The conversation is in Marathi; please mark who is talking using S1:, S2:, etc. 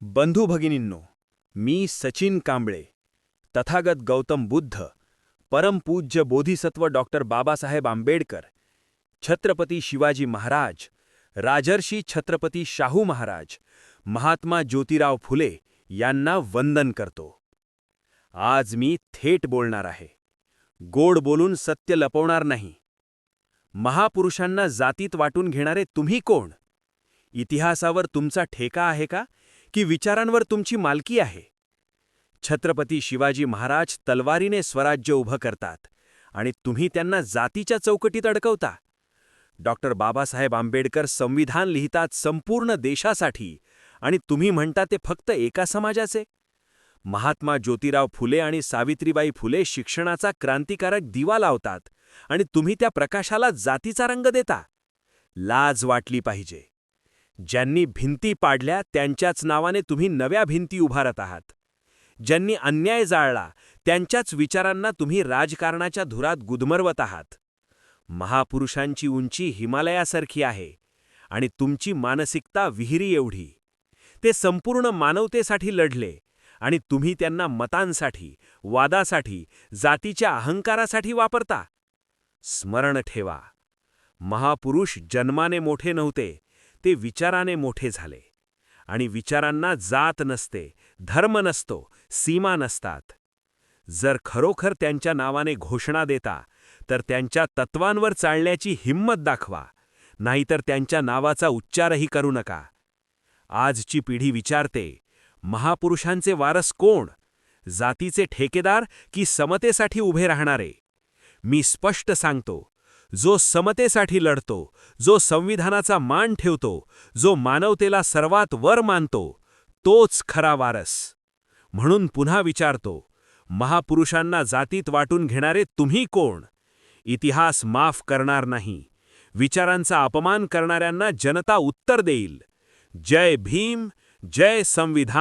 S1: बंधू भगिनींनो, मी सचिन कांबळे, तथागत गौतम बुद्ध, परमपूज्य बोधिसत्व डॉक्टर बाबासाहेब आंबेडकर, छत्रपती शिवाजी महाराज, राजर्षी छत्रपती शाहू महाराज, महात्मा ज्योतिराव फुले यांना वंदन करतो. आज मी थेट बोलणार आहे. गोड बोलून सत्य लपवणार नाही. महापुरुषांना जातीत वाटून घेणारे तुम्ही कोण? इतिहासावर तुमचा ठेका आहे का, की विचारांवर तुमची मालकी आहे? छत्रपती शिवाजी महाराज तलवारीने स्वराज्य उभं करतात आणि तुम्ही त्यांना जातीच्या चौकटीत अडकवता. डॉक्टर बाबासाहेब आंबेडकर संविधान लिहितात संपूर्ण देशासाठी आणि तुम्ही म्हणता ते फक्त एका समाजाचे. महात्मा ज्योतिराव फुले आणि सावित्रीबाई फुले शिक्षणाचा क्रांतिकारक दिवा लावतात आणि तुम्ही त्या प्रकाशाला जातीचा रंग देता. लाज वाटली पाहिजे. ज्यांनी भिंती पाडल्या त्यांच्याच नावाने तुम्ही नव्या भिंती उभारत आहात. ज्यांनी अन्याय जाळला त्यांच्याच विचारांना तुम्ही राजकारणाच्या धुरात गुदमरवत आहात. महापुरुषांची उंची हिमालयासारखी आहे आणि तुमची मानसिकता विहिरी एवढी. ते संपूर्ण मानवतेसाठी लढले आणि तुम्ही त्यांना मतांसाठी, वादासाठी, जातीच्या अहंकारासाठी वापरता. स्मरण ठेवा, महापुरुष जन्माने मोठे नव्हते, ते विचाराने मोठे झाले. आणि विचारांना जात नसते, धर्म नसतो, सीमा नसतात. जर खरोखर त्यांच्या नावाने घोषणा देता तर त्यांच्या तत्वांवर चालण्याची हिंमत दाखवा, नाहीतर त्यांच्या नावाचा उच्चारही करू नका. आजची पिढी विचारते, महापुरुषांचे वारस कोण? जातीचे ठेकेदार की समतेसाठी उभे राहणारे? मी स्पष्ट सांगतो, जो समतेसाठी लढतो, जो संविधानाचा मान ठेवतो, जो मानवतेला सर्वात वर मानतो, तोच खरा वारस. म्हणून पुन्हा विचारतो, महापुरुषांना जातीत वाटून घेणारे तुम्ही कोण? इतिहास माफ करणार नाही. विचारांचा अपमान करणाऱ्यांना जनता उत्तर देईल. जय भीम, जय संविधान.